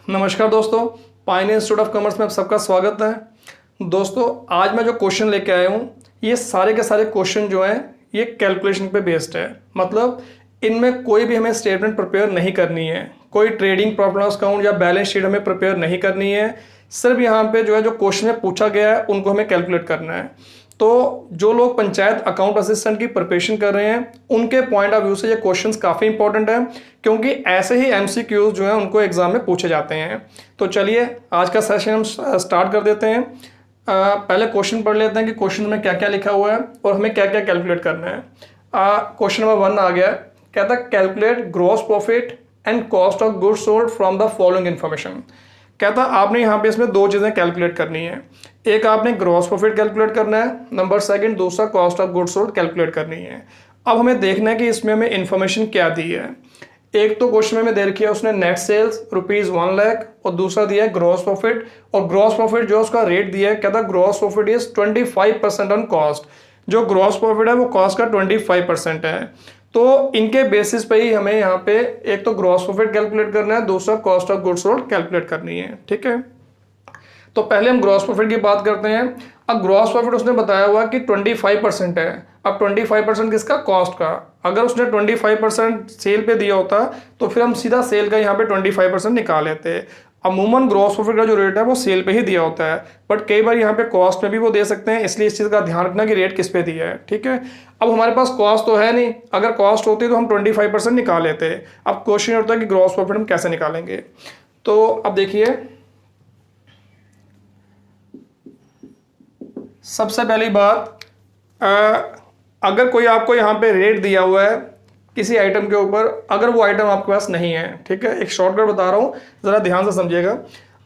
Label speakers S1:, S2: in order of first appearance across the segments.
S1: नमस्कार दोस्तों, pioneer institute of commerce में आप सबका स्वागत है। दोस्तों, आज मैं जो क्वेश्चन लेके आया हूँ, ये सारे के सारे क्वेश्चन जो हैं ये कैलकुलेशन पे बेस्ड है। मतलब इनमें कोई भी हमें स्टेटमेंट प्रिपेयर नहीं करनी है, कोई ट्रेडिंग प्रॉफिट लॉस अकाउंट या बैलेंस शीट हमें प्रिपेयर नहीं करनी है। सिर्फ यहाँ पे जो क्वेश्चन में पूछा गया है उनको हमें कैलकुलेट करना है। तो जो लोग पंचायत अकाउंट असिस्टेंट की प्रिपरेशन कर रहे हैं उनके पॉइंट ऑफ व्यू से ये क्वेश्चंस काफ़ी इंपॉर्टेंट है, क्योंकि ऐसे ही एमसीक्यूज जो है उनको एग्जाम में पूछे जाते हैं। तो चलिए आज का सेशन हम स्टार्ट कर देते हैं। पहले क्वेश्चन पढ़ लेते हैं कि क्वेश्चन में क्या क्या लिखा हुआ है और हमें क्या क्या कैलकुलेट करना है। क्वेश्चन नंबर 1 आ गया, कहता है calculate gross profit and cost of goods sold from the following information. कहता आपने यहाँ पे इसमें दो चीज़ें कैलकुलेट करनी है। एक आपने ग्रॉस प्रॉफिट कैलकुलेट करना है, नंबर सेकंड दूसरा cost of goods sold calculate करनी है। अब हमें देखना है कि इसमें हमें इन्फॉर्मेशन क्या दी है। एक तो क्वेश्चन में हमें दे रखी है उसने नेट सेल्स ₹1 लाख और दूसरा दिया है ग्रॉस प्रॉफिट। और ग्रॉस प्रॉफिट जो उसका रेट दिया है, कहता gross profit is 25% on cost. जो ग्रॉस प्रॉफिट है वो कॉस्ट का 25% है। तो इनके बेसिस पे ही हमें यहाँ पे एक तो ग्रॉस प्रॉफिट कैलकुलेट करना है, दूसरा cost of goods sold calculate करनी है। ठीक है, तो पहले हम ग्रॉस प्रॉफिट की बात करते हैं। अब ग्रॉस प्रॉफिट उसने बताया हुआ कि 25% है। अब 25% किसका? कॉस्ट का। अगर उसने 25% सेल पे दिया होता तो फिर हम सीधा सेल का यहाँ पे 25% निकाल लेते। अमूमन ग्रॉस प्रॉफिट का जो रेट है वो सेल पे ही दिया होता है, बट कई बार यहाँ पे कॉस्ट में भी वो दे सकते हैं, इसलिए इस चीज़ का ध्यान रखना कि रेट किस पे दिया है। ठीक है, अब हमारे पास कॉस्ट तो है नहीं, अगर कॉस्ट होती तो हम 25% निकाल लेते। अब क्वेश्चन होता है कि ग्रॉस प्रॉफिट हम कैसे निकालेंगे। तो अब देखिए, सबसे पहली बात, अगर कोई आपको यहाँ पे रेट दिया हुआ है किसी आइटम के ऊपर, अगर वो आइटम आपके पास नहीं है, ठीक है, एक शॉर्टकट बता रहा हूँ, ज़रा ध्यान से समझिएगा।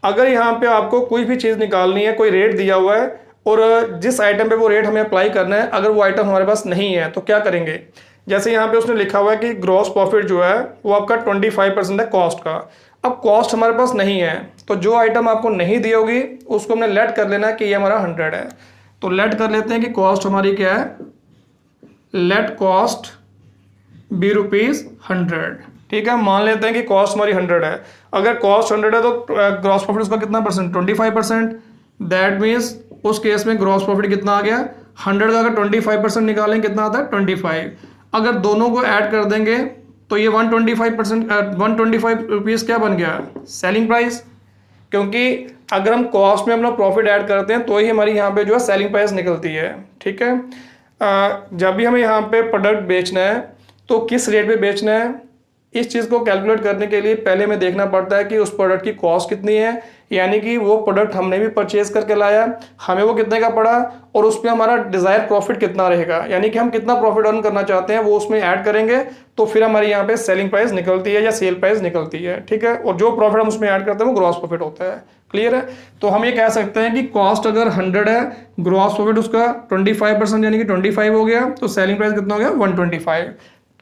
S1: अगर यहाँ पे आपको कोई भी चीज़ निकालनी है, कोई रेट दिया हुआ है और जिस आइटम पे वो रेट हमें अप्लाई करना है, अगर वो आइटम हमारे पास नहीं है तो क्या करेंगे। जैसे यहाँ पे उसने लिखा हुआ है कि ग्रॉस प्रॉफिट जो है वो आपका 25% है कॉस्ट का। अब कॉस्ट हमारे पास नहीं है तो जो आइटम आपको नहीं दी होगी उसको हमने लेट कर लेना है कि ये हमारा 100 है। तो लेट कर लेते हैं कि कॉस्ट हमारी क्या है, लेट कॉस्ट बी ₹100। ठीक है, मान लेते हैं कि कॉस्ट हमारी 100 है। अगर कॉस्ट 100 है तो ग्रॉस प्रॉफिट उसका कितना परसेंट? 25%। दैट मीन्स उस केस में ग्रॉस प्रॉफिट कितना आ गया? 100 का अगर 25% निकालें कितना आता है? 25। अगर दोनों को ऐड कर देंगे तो ये 125% 125 रुपीज़ क्या बन गया? Selling price. क्योंकि अगर हम कॉस्ट में अपना प्रॉफिट ऐड करते हैं तो ही हमारी यहाँ पे जो है सेलिंग प्राइस निकलती है। ठीक है, जब भी हमें यहाँ पे प्रोडक्ट बेचना है तो किस रेट पे बेचना है, इस चीज़ को कैलकुलेट करने के लिए पहले हमें देखना पड़ता है कि उस प्रोडक्ट की कॉस्ट कितनी है, यानी कि वो प्रोडक्ट हमने भी परचेज करके लाया, हमें वो कितने का पड़ा और उस पर हमारा डिज़ायर प्रॉफिट कितना रहेगा, यानी कि हम कितना प्रॉफिट अर्न करना चाहते हैं वो उसमें ऐड करेंगे तो फिर हमारी यहाँ पे सेलिंग प्राइस निकलती है या सेल प्राइस निकलती है। ठीक है, और जो प्रॉफिट हम उसमें ऐड करते हैं वो ग्रॉस प्रॉफिट होता है। क्लियर है, तो हम ये कह सकते हैं कि कॉस्ट अगर 100 है, ग्रॉस प्रॉफिट उसका 25% यानी कि 25 हो गया, तो सेलिंग प्राइस कितना हो गया? 125।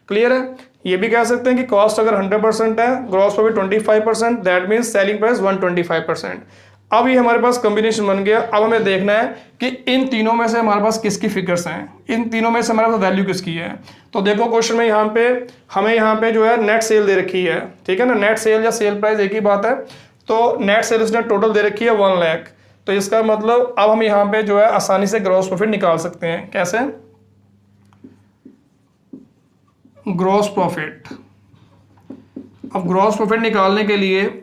S1: क्लियर है, ये भी कह सकते हैं कि कॉस्ट अगर 100% है, gross profit 25%, that means selling price 125%। अब ये हमारे पास कॉम्बिनेशन बन गया। अब हमें देखना है कि इन तीनों में से हमारे पास किसकी फिगर्स हैं, इन तीनों में से हमारे पास वैल्यू किसकी है। तो देखो क्वेश्चन में यहाँ पे हमें यहाँ पे जो है नेट सेल दे रखी है। ठीक है ना, नेट सेल या सेल प्राइस एक ही बात है। तो नेट सेल उसने टोटल दे रखी है 1 लाख। तो इसका मतलब अब हम यहाँ पे जो है आसानी से ग्रॉस प्रॉफिट निकाल सकते हैं। कैसे? Gross profit. अब ग्रॉस प्रॉफिट निकालने के लिए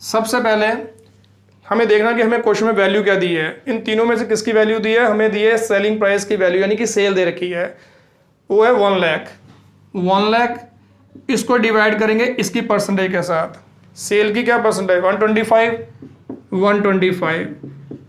S1: सबसे पहले हमें देखना कि हमें क्वेश्चन में वैल्यू क्या दी है। इन तीनों में से किसकी वैल्यू दी है? हमें दी है सेलिंग प्राइस की वैल्यू, यानी कि सेल दे रखी है, वो है 1 लाख। 1 लाख इसको डिवाइड करेंगे इसकी परसेंटेज के साथ। सेल की क्या परसेंटेज? 125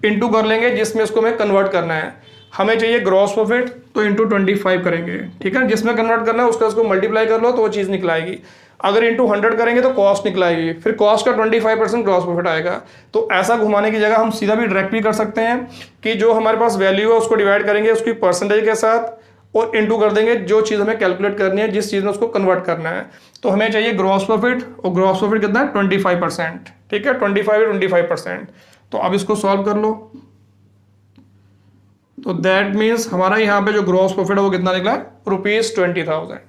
S1: इंटू कर लेंगे जिसमें इसको हमें कन्वर्ट करना है। हमें चाहिए ग्रॉस प्रॉफिट तो इंटू 25 करेंगे। ठीक है, जिसमें कन्वर्ट करना है उसको मल्टीप्लाई कर लो तो वो चीज़ निकलाएगी। अगर इंटू 100 करेंगे तो कॉस्ट निकलाएगी, फिर कॉस्ट का 25% ग्रॉस प्रॉफिट आएगा। तो ऐसा घुमाने की जगह हम सीधा भी डायरेक्ट भी कर सकते हैं कि जो हमारे पास वैल्यू है उसको डिवाइड करेंगे उसकी परसेंटेज के साथ और इंटू कर देंगे जो चीज़ हमें कैलकुलेट करनी है, जिस चीज़ में उसको कन्वर्ट करना है। तो हमें चाहिए ग्रॉस प्रॉफिट, और ग्रॉस प्रॉफिट कितना है? 25%। ठीक है, 25%। तो अब इसको सॉल्व कर लो। तो दैट मीन्स हमारा यहाँ पे जो ग्रॉस प्रॉफिट है वो कितना निकला? ₹20,000।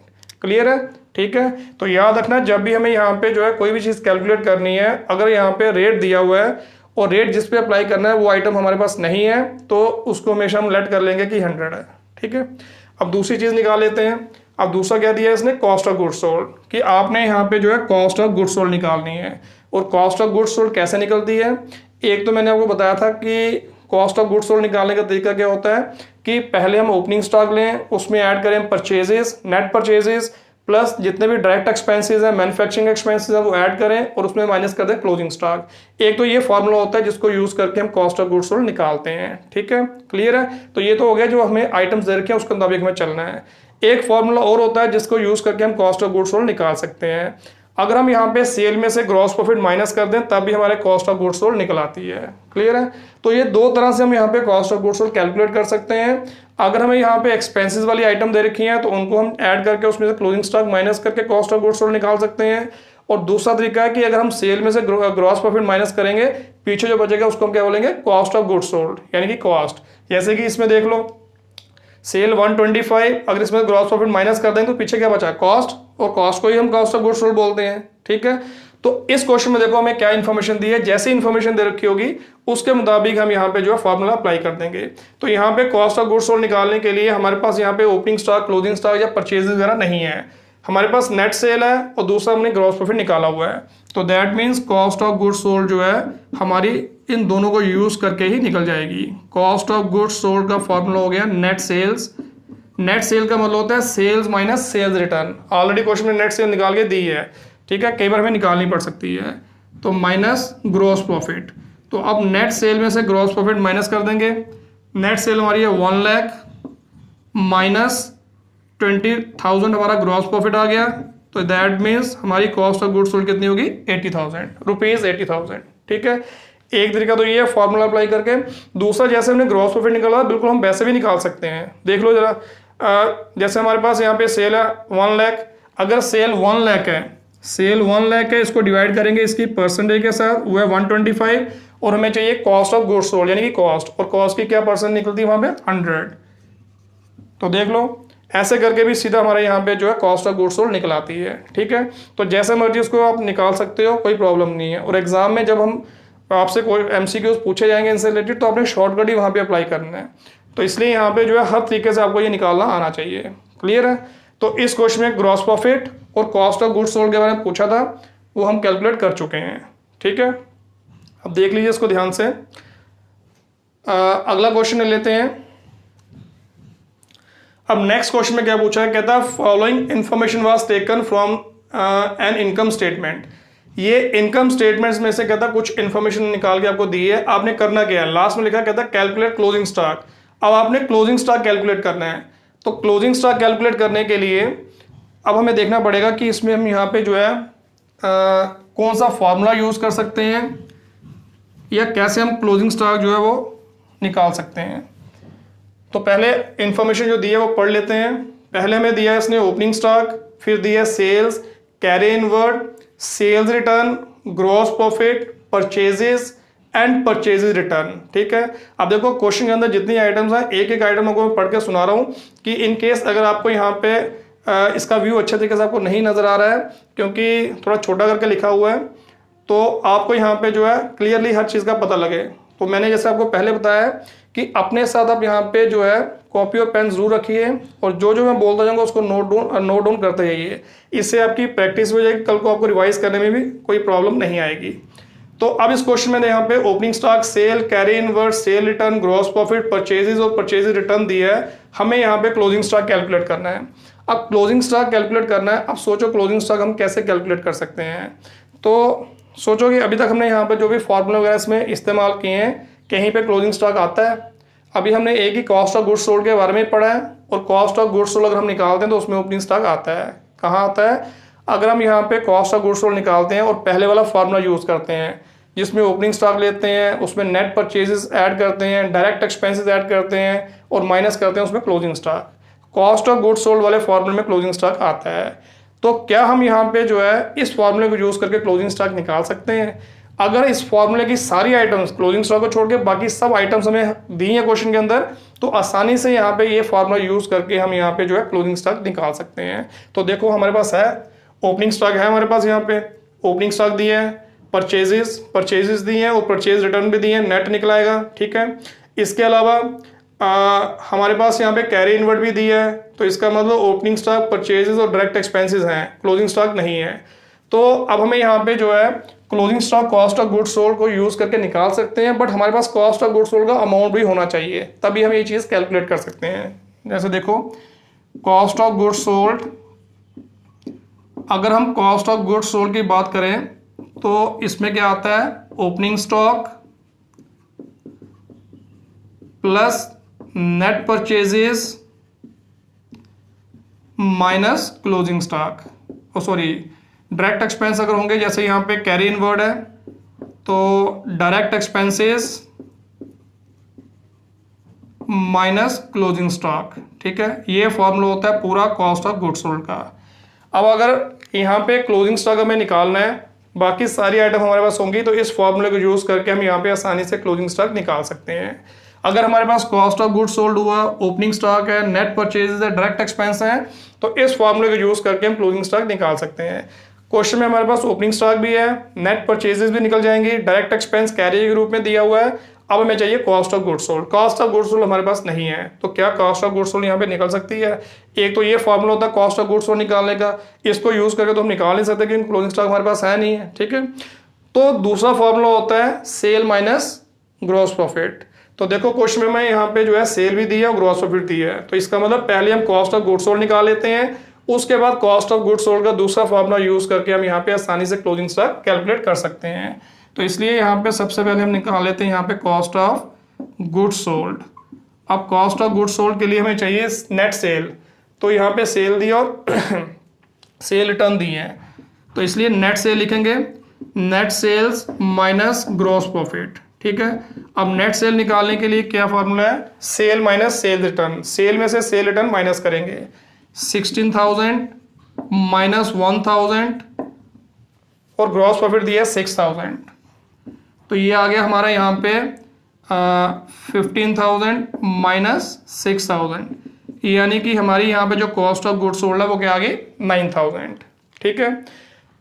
S1: क्लियर है, ठीक है। तो याद रखना जब भी हमें यहाँ पे जो है कोई भी चीज़ कैलकुलेट करनी है, अगर यहाँ पे रेट दिया हुआ है और रेट जिस पे अप्लाई करना है वो आइटम हमारे पास नहीं है तो उसको हमेशा हम लेट कर लेंगे कि 100 है, ठीक है। अब दूसरी चीज़ निकाल लेते हैं। अब दूसरा क्या दिया है इसने, कॉस्ट ऑफ गुड्स सोल्ड, कि आपने यहाँ पे जो है कॉस्ट ऑफ गुड्स सोल्ड निकालनी है। और कॉस्ट ऑफ गुड्स सोल्ड कैसे निकलती है, एक तो मैंने आपको बताया था कि कॉस्ट ऑफ गुड्स सोल्ड निकालने का तरीका क्या होता है कि पहले हम ओपनिंग स्टॉक लें, उसमें ऐड करें परचेजेस, नेट परचेजेस प्लस जितने भी डायरेक्ट एक्सपेंसेस हैं, मैन्युफैक्चरिंग एक्सपेंसेस हैं वो ऐड करें और उसमें माइनस कर दें क्लोजिंग स्टॉक। एक तो ये फॉर्मूला होता है जिसको यूज करके हम कॉस्ट ऑफ गुड्स सोल्ड निकालते हैं, ठीक है, क्लियर है। तो ये तो हो गया जो हमें आइटम्स दे रखे हैं उसके मुताबिक हमें चलना है। एक फॉर्मूला और होता है जिसको यूज करके हम कॉस्ट ऑफ गुड्स सोल्ड निकाल सकते हैं। अगर हम यहाँ पे सेल में से ग्रॉस प्रॉफिट माइनस कर दें तब भी हमारे कॉस्ट ऑफ गुड्स सोल्ड निकल आती है, क्लियर है। तो ये दो तरह से हम यहाँ पे cost of goods sold calculate कर सकते हैं। अगर हमें यहाँ पे एक्सपेंसेस वाली आइटम दे रखी है तो उनको हम ऐड करके उसमें से क्लोजिंग स्टॉक माइनस करके कॉस्ट ऑफ गुड्स सोल्ड निकाल सकते हैं। और दूसरा तरीका है कि अगर हम सेल में से ग्रॉस प्रॉफिट माइनस करेंगे, पीछे जो बचेगा उसको हम क्या बोलेंगे, कॉस्ट ऑफ गुड्स सोल्ड, यानी कि कॉस्ट। जैसे कि इसमें देख लो सेल 125, अगर इसमें ग्रॉस प्रॉफिट माइनस कर दें तो पीछे क्या बचा, कॉस्ट, और कॉस्ट को ही हम कॉस्ट ऑफ गुड्स सोल्ड बोलते हैं, ठीक है। तो इस क्वेश्चन में देखो हमें क्या इन्फॉर्मेशन दी है, जैसी इन्फॉर्मेशन दे रखी होगी उसके मुताबिक हम यहाँ पे जो है फॉर्मूला अप्लाई कर देंगे। तो यहाँ पे कॉस्ट ऑफ गुड्स सोल्ड निकालने के लिए हमारे पास यहाँ पे ओपनिंग स्टॉक, क्लोजिंग स्टॉक या परचेज वगैरह नहीं है, हमारे पास नेट सेल है और दूसरा हमने ग्रॉस प्रॉफिट निकाला हुआ है। तो that means cost of goods sold जो है हमारी इन दोनों को यूज करके ही निकल जाएगी। कॉस्ट ऑफ गुड्स सोल्ड का फॉर्मूला हो गया नेट सेल्स। नेट सेल का मतलब होता है sales minus sales return. Already question में नेट सेल निकाल के दी है, ठीक है, कई बार हमें निकालनी पड़ सकती है। तो माइनस ग्रॉस प्रॉफिट, तो अब नेट सेल में से ग्रॉस प्रॉफिट माइनस कर देंगे। नेट सेल हमारी है 1 लाख माइनस 20,000 हमारा ग्रॉस प्रॉफिट आ गया। तो दैट मीन्स हमारी कॉस्ट ऑफ गुड्स सोल्ड कितनी होगी, 80,000 रुपीज, 80,000, ठीक है। एक तरीका तो ये है फॉर्मूला अप्लाई करके। दूसरा जैसे हमने ग्रॉस प्रॉफिट निकाला बिल्कुल हम वैसे भी निकाल सकते हैं। देख लो जरा, जैसे हमारे पास यहाँ पे सेल है 1 लाख, अगर सेल 1 लाख है, सेल 1 लाख है, इसको डिवाइड करेंगे इसकी परसेंटेज के साथ, वो है 125, और हमें चाहिए कॉस्ट ऑफ गुड्स सोल्ड यानी कि कॉस्ट, और कॉस्ट की क्या परसेंट निकलती है वहाँ पे 100। तो देख लो ऐसे करके भी सीधा हमारे यहाँ पे जो है कॉस्ट ऑफ गुड्स सोल्ड निकल आती है, ठीक है। तो जैसे मर्जी उसको आप निकाल सकते हो, कोई प्रॉब्लम नहीं है। और एग्जाम में जब हम आपसे कोई MCQs पूछे जाएंगे इनसे रिलेटेड तो आपने शॉर्टकट ही वहाँ पे अप्लाई करना है। तो इसलिए यहाँ पे जो है हर तरीके से आपको ये निकालना आना चाहिए, क्लियर है। तो इस क्वेश्चन में ग्रॉस प्रॉफिट और कॉस्ट ऑफ गुड्स सोल्ड के बारे में पूछा था, वो हम कैलकुलेट कर चुके हैं, ठीक है। अब देख लीजिए इसको ध्यान से। अगला क्वेश्चन ले लेते हैं। अब नेक्स्ट क्वेश्चन में क्या पूछा है, कहता है following information was taken from an income statement. ये इनकम स्टेटमेंट्स में से कहता कुछ इन्फॉर्मेशन निकाल के आपको दी है, आपने करना क्या है, लास्ट में लिखा कहता कैलकुलेट क्लोजिंग स्टॉक। अब आपने क्लोजिंग स्टॉक कैलकुलेट करना है। तो क्लोजिंग स्टॉक कैलकुलेट करने के लिए अब हमें देखना पड़ेगा कि इसमें हम यहाँ पे जो है कौन सा फॉर्मूला यूज कर सकते हैं या कैसे हम क्लोजिंग स्टॉक जो है वो निकाल सकते हैं। तो पहले इंफॉर्मेशन जो दी है वो पढ़ लेते हैं। पहले हमें दिया है इसने ओपनिंग स्टॉक, फिर दिया है sales, carry inward, sales return, gross profit, purchases and purchases return, ठीक है। अब देखो क्वेश्चन के अंदर जितनी आइटम्स हैं एक एक आइटम को मैं पढ़ के सुना रहा हूँ कि इन केस अगर आपको यहाँ पे इसका व्यू अच्छे तरीके से आपको नहीं नजर आ रहा है क्योंकि थोड़ा छोटा करके लिखा हुआ है, तो आपको यहाँ पे जो है क्लियरली हर चीज़ का पता लगे। तो मैंने जैसे आपको पहले बताया कि अपने साथ आप यहाँ पे जो है कॉपी और पेन जरूर रखिए और जो जो मैं बोलता जाऊँगा उसको नोट डाउन करते जाइए। इससे आपकी प्रैक्टिस हो जाएगी, कल को आपको रिवाइज करने में भी कोई प्रॉब्लम नहीं आएगी। तो अब इस क्वेश्चन में यहाँ पे opening stock, sale, carry inward, sale return, gross profit, purchases और परचेजेस रिटर्न दिया है। हमें यहाँ पे क्लोजिंग स्टॉक कैलकुलेट करना है। अब क्लोजिंग स्टॉक कैलकुलेट करना है, अब सोचो क्लोजिंग स्टॉक हम कैसे कैलकुलेट कर सकते हैं। तो सोचो कि अभी तक हमने यहाँ पे जो भी फॉर्मूला वगैरह इसमें इस्तेमाल किए हैं कहीं पे क्लोजिंग स्टॉक आता है। अभी हमने एक ही कॉस्ट ऑफ गुड्स सोल्ड के बारे में पढ़ा है और कॉस्ट ऑफ गुड्स सोल्ड अगर हम निकालते हैं तो उसमें ओपनिंग स्टॉक आता है। कहाँ आता है, अगर हम यहाँ पे कॉस्ट ऑफ गुड्स सोल्ड निकालते हैं और पहले वाला फार्मूला यूज करते हैं जिसमें ओपनिंग स्टॉक लेते हैं, उसमें नेट परचेजेस ऐड करते हैं, डायरेक्ट एक्सपेंसेस ऐड करते हैं और माइनस करते हैं उसमें closing stock. Cost of goods sold वाले फार्मूले में क्लोजिंग स्टॉक आता है। तो क्या हम यहाँ पे जो है इस फार्मूले को यूज करके क्लोजिंग स्टॉक निकाल सकते हैं? अगर इस फार्मूले की सारी आइटम्स क्लोजिंग स्टॉक को छोड़ के बाकी सब आइटम्स हमें दी हैं क्वेश्चन के अंदर, तो आसानी से यहाँ पे ये फार्मूला यूज करके हम यहाँ पे जो है क्लोजिंग स्टॉक निकाल सकते हैं। तो देखो हमारे पास है ओपनिंग स्टॉक है हमारे पास, यहाँ पे ओपनिंग स्टॉक दिए हैं, परचेजेस दिए हैं और परचेज रिटर्न भी दिए हैं, नेट निकलाएगा। ठीक है, इसके अलावा हमारे पास यहाँ पे कैरी इनवर्ड भी दिया है, तो इसका मतलब ओपनिंग स्टॉक, परचेजेस और डायरेक्ट एक्सपेंसेस हैं, क्लोजिंग स्टॉक नहीं है। तो अब हमें यहाँ पे जो है closing stock cost of goods sold को यूज करके निकाल सकते हैं, बट हमारे पास कॉस्ट ऑफ गुड्स सोल्ड का अमाउंट भी होना चाहिए, तभी हम ये चीज़ कैलकुलेट कर सकते हैं। जैसे देखो कॉस्ट ऑफ गुड्स सोल्ड, अगर हम कॉस्ट ऑफ गुड्स सोल्ड की बात करें तो इसमें क्या आता है, opening stock plus net purchases minus closing stock, sorry direct expense अगर होंगे, जैसे यहाँ पे कैरी इनवर्ड है तो direct expenses minus closing stock. ठीक है, ये फॉर्मूला होता है पूरा कॉस्ट ऑफ गुड्स सोल्ड का। अब अगर यहाँ पे क्लोजिंग स्टॉक हमें निकालना है, बाकी सारी आइटम हमारे पास होंगी, तो इस फॉर्मूले को यूज करके हम यहाँ पे आसानी से क्लोजिंग स्टॉक निकाल सकते हैं। अगर हमारे पास कॉस्ट ऑफ गुड्स सोल्ड हुआ, ओपनिंग स्टॉक है, नेट परचेजेस है, डायरेक्ट एक्सपेंस है, तो इस फॉर्मूले को यूज करके हम क्लोजिंग स्टॉक निकाल सकते हैं। क्वेश्चन में हमारे पास ओपनिंग स्टॉक भी है, नेट परचेजेस भी निकल जाएंगी, डायरेक्ट एक्सपेंस कैरी के रूप में दिया हुआ है। अब हमें चाहिए cost of goods sold. Cost of goods sold हमारे पास नहीं है, तो क्या कॉस्ट ऑफ गुड्स सोल्ड यहाँ पे निकल सकती है? एक तो ये फॉर्मूला होता है कॉस्ट ऑफ गुड्स सोल्ड निकालने का, इसको यूज करके तो हम निकाल नहीं सकते क्योंकि क्लोजिंग स्टॉक हमारे पास है नहीं है। ठीक है, तो दूसरा फॉर्मूला होता है सेल माइनस ग्रॉस प्रॉफिट। तो देखो क्वेश्चन में यहाँ पे जो है सेल भी दिया और ग्रॉस प्रॉफिट दिया है, तो इसका मतलब पहले हम कॉस्ट ऑफ गुड्स सोल्ड निकाल लेते हैं, उसके बाद कॉस्ट ऑफ गुड्स सोल्ड का दूसरा फॉर्मूला यूज करके हम यहाँ पे आसानी से क्लोजिंग स्टॉक कैलकुलेट कर सकते हैं। तो इसलिए यहाँ पे सबसे पहले हम निकाल लेते हैं यहाँ पे कॉस्ट ऑफ गुड्स सोल्ड। अब कॉस्ट ऑफ गुड्स सोल्ड के लिए हमें चाहिए नेट सेल, तो यहाँ पे सेल दी और सेल रिटर्न दी है, तो इसलिए नेट सेल लिखेंगे, net sales minus gross profit. ठीक है, अब नेट सेल निकालने के लिए क्या फॉर्मूला है, sale minus sale return. Sale में से सेल रिटर्न माइनस करेंगे, 16,000 माइनस 1,000 और ग्रॉस प्रॉफिट दिया 6,000, तो ये आ गया हमारा यहाँ पे 15,000 माइनस 6,000, यानी कि हमारी यहाँ पे जो कॉस्ट ऑफ गुड्स सोल्ड है वो क्या आ गई 9,000। ठीक है,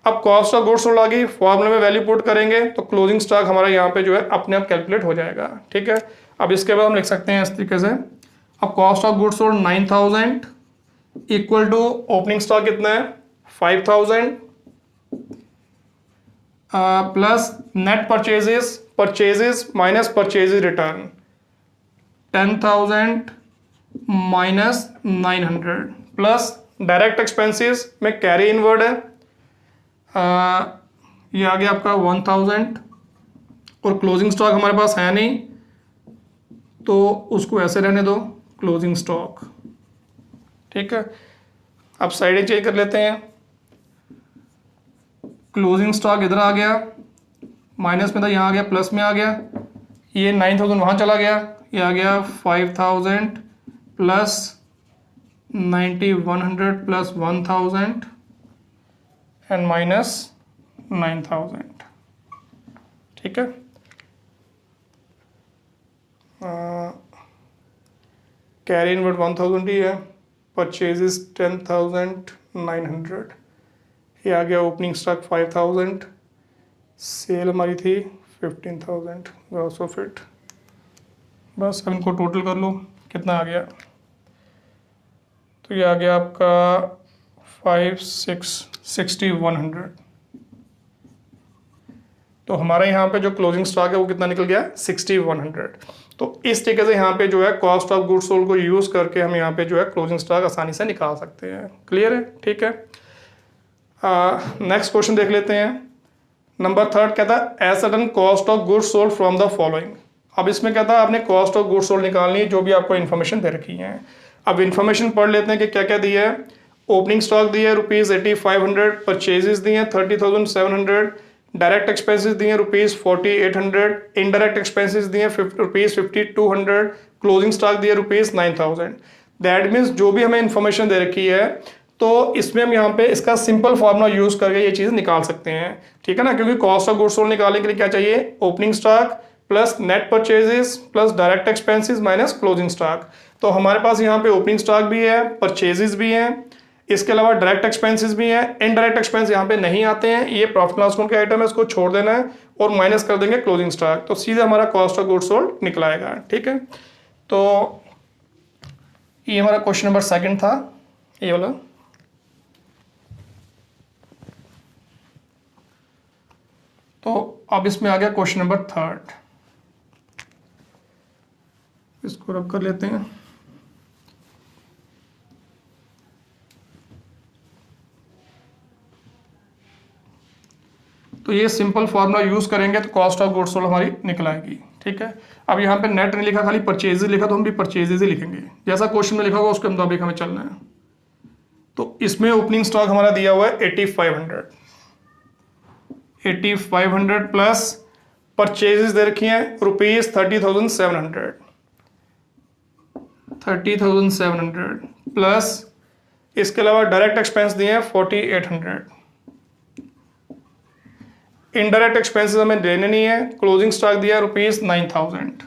S1: अब कॉस्ट ऑफ गुड्स सोल्ड आ गई, फॉर्मूले में वैल्यू पुट करेंगे तो क्लोजिंग स्टॉक हमारा यहाँ पे जो है अपने आप कैलकुलेट हो जाएगा। ठीक है, अब इसके बाद हम लिख सकते हैं इस तरीके से, अब cost of goods sold 9,000 equal to opening stock कितना है 5,000 plus net purchases minus purchases return 10,000 minus 900 plus direct expenses में कैरी इनवर्ड है, ये आ गया आपका 1,000 और क्लोजिंग स्टॉक हमारे पास है नहीं तो उसको ऐसे रहने दो क्लोजिंग स्टॉक। ठीक है, अब साइडें चेंज कर लेते हैं, क्लोजिंग स्टॉक इधर आ गया, माइनस में था यहाँ आ गया प्लस में आ गया, ये 9,000 वहाँ चला गया, ये आ गया 5,000 प्लस 9,100 प्लस 1,000 एंड माइनस 9,000। ठीक है, कैरी इनवर्ड 1,000 ही है, परचेजेस 10,900, ये आ गया ओपनिंग स्टॉक 5,000, सेल हमारी थी 15,000 ग्रॉस प्रॉफिट। बस अब इनको टोटल कर लो कितना आ गया, तो ये आ गया आपका 6,100। तो हमारा यहाँ पे जो क्लोजिंग स्टॉक है वो कितना निकल गया 6,100। तो इस तरीके से यहाँ पे जो है कॉस्ट ऑफ गुड्स सोल्ड को यूज करके हम यहाँ पे जो है क्लोजिंग स्टॉक आसानी से निकाल सकते हैं। क्लियर है? ठीक है, नेक्स्ट क्वेश्चन देख लेते हैं। नंबर 3 कहता है ascertain cost of goods sold from the following. अब इसमें कहता है आपने कॉस्ट ऑफ गुड्स सोल्ड निकालनी है जो भी आपको इन्फॉर्मेशन दे रखी है। अब इन्फॉर्मेशन पढ़ लेते हैं कि क्या क्या दिया है। ओपनिंग स्टॉक दिया है ₹8,500, परचेजेस दिए हैं 30,700, डायरेक्ट एक्सपेंसेस दिए हैं ₹4,800, इनडायरेक्ट एक्सपेंसेस दिए हैं ₹5,200, क्लोजिंग स्टॉक दिया ₹9,000। दैट मीन्स जो भी हमें इन्फॉर्मेशन दे रखी है तो इसमें हम यहाँ पे इसका सिंपल फॉर्मूला यूज करके ये चीज़ निकाल सकते हैं। ठीक है ना, क्योंकि कॉस्ट ऑफ गुड्स सोल्ड निकालने के लिए क्या चाहिए, opening stock plus net purchases plus direct expenses minus closing stock. तो हमारे पास यहाँ पे ओपनिंग स्टॉक भी है, परचेजेस भी हैं, इसके अलावा डायरेक्ट एक्सपेंसेस भी हैं, इनडायरेक्ट एक्सपेंस यहाँ पे नहीं आते हैं, ये प्रॉफिट लॉस अकाउंट के आइटम है, इसको छोड़ देना है और माइनस कर देंगे क्लोजिंग स्टॉक, तो सीधे हमारा कॉस्ट ऑफ गुड्स सोल्ड निकल आएगा। ठीक है, तो ये हमारा क्वेश्चन नंबर 2 था, ये वाला। तो अब इसमें आ गया क्वेश्चन नंबर 3, इसको रब कर लेते हैं। तो ये सिंपल फार्मूला यूज करेंगे तो कॉस्ट ऑफ गुड्स सोल्ड हमारी निकल आएगी। ठीक है, अब यहाँ पे नेट नहीं लिखा, खाली परचेजेज लिखा, तो हम भी परचेजेज ही लिखेंगे, जैसा क्वेश्चन में लिखा होगा उसके मुताबिक हमें चलना है। तो इसमें ओपनिंग स्टॉक हमारा दिया हुआ है 8500 प्लस परचेजेस दे रखी हैं ₹30,700 प्लस इसके अलावा डायरेक्ट एक्सपेंस दिए हैं 4800, इनडायरेक्ट एक्सपेंसेस हमें देने नहीं है, क्लोजिंग स्टॉक दिया है ₹9,000।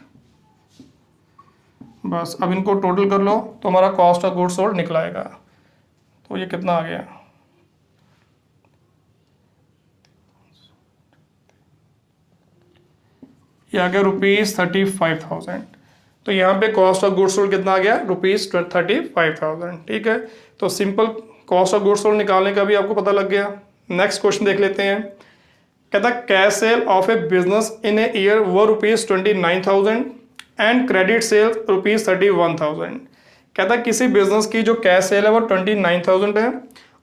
S1: बस अब इनको टोटल कर लो तो हमारा कॉस्ट ऑफ गुड्स सोल्ड निकल आएगा। तो ये कितना आ गया, ये आ गया ₹35,000। तो यहाँ पे कॉस्ट ऑफ गुड्स सोल्ड कितना आ गया, ₹35,000। ठीक है, तो simple cost of goods sold निकालने का भी आपको पता लग गया। नेक्स्ट क्वेश्चन देख लेते हैं। कहता cash cell of A business in a year वो ₹29,000 एंड क्रेडिट सेल ₹31,000। कहता किसी बिजनेस की जो कैश सेल है वो 29,000 है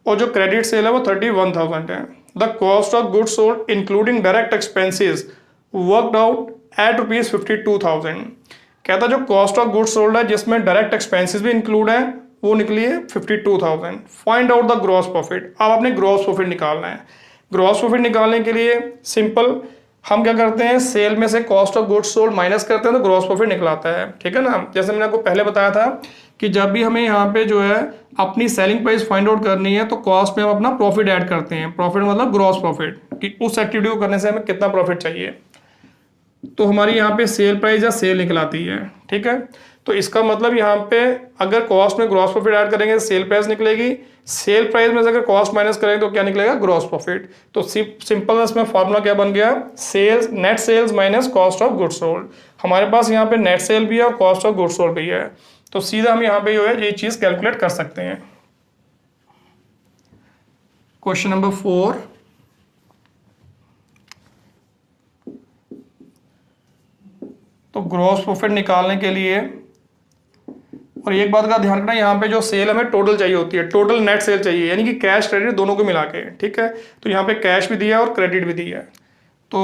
S1: और जो क्रेडिट सेल है वो 31,000 है। The cost of goods sold including direct expenses worked out at ₹52,000। कहता जो कॉस्ट ऑफ गुड्स सोल्ड है जिसमें डायरेक्ट एक्सपेंसेस भी इंक्लूड है वो निकली है 52,000। Find out the gross profit. अब आपने ग्रॉस प्रॉफिट निकालना है। ग्रॉस प्रॉफिट निकालने के लिए सिंपल हम क्या करते हैं, सेल में से cost of goods sold minus करते हैं तो ग्रॉस प्रॉफिट निकलाता है। ठीक है ना, जैसे मैंने आपको पहले बताया था कि जब भी हमें यहाँ पे जो है अपनी सेलिंग प्राइस फाइंड आउट करनी है तो कॉस्ट में हम अपना प्रॉफिट ऐड करते हैं। प्रॉफिट मतलब ग्रॉस प्रॉफिट, कि उस एक्टिविटी को करने से हमें कितना प्रॉफिट चाहिए। तो हमारी यहाँ पे सेल प्राइस या सेल निकलाती है। ठीक है, तो इसका मतलब यहाँ पे अगर कॉस्ट में ग्रॉस प्रॉफिट ऐड करेंगे सेल प्राइस निकलेगी, सेल प्राइस में से अगर कॉस्ट माइनस करेंगे तो क्या निकलेगा, ग्रॉस प्रॉफिट। तो सिंपल इसमें फॉर्मूला क्या बन गया, sales net sales minus cost of goods sold. हमारे पास यहाँ पे नेट सेल भी है और कॉस्ट ऑफ गुड्स सोल्ड भी है, तो सीधा हम यहाँ पे जो है ये चीज कैलकुलेट कर सकते हैं। क्वेश्चन नंबर 4, तो ग्रॉस प्रॉफिट निकालने के लिए, और एक बात का ध्यान रखना, यहाँ पे जो सेल हमें टोटल चाहिए होती है, टोटल नेट सेल चाहिए, यानी कि कैश क्रेडिट दोनों को मिला के। ठीक है, तो यहाँ पे कैश भी दिया है और क्रेडिट भी दिया है, तो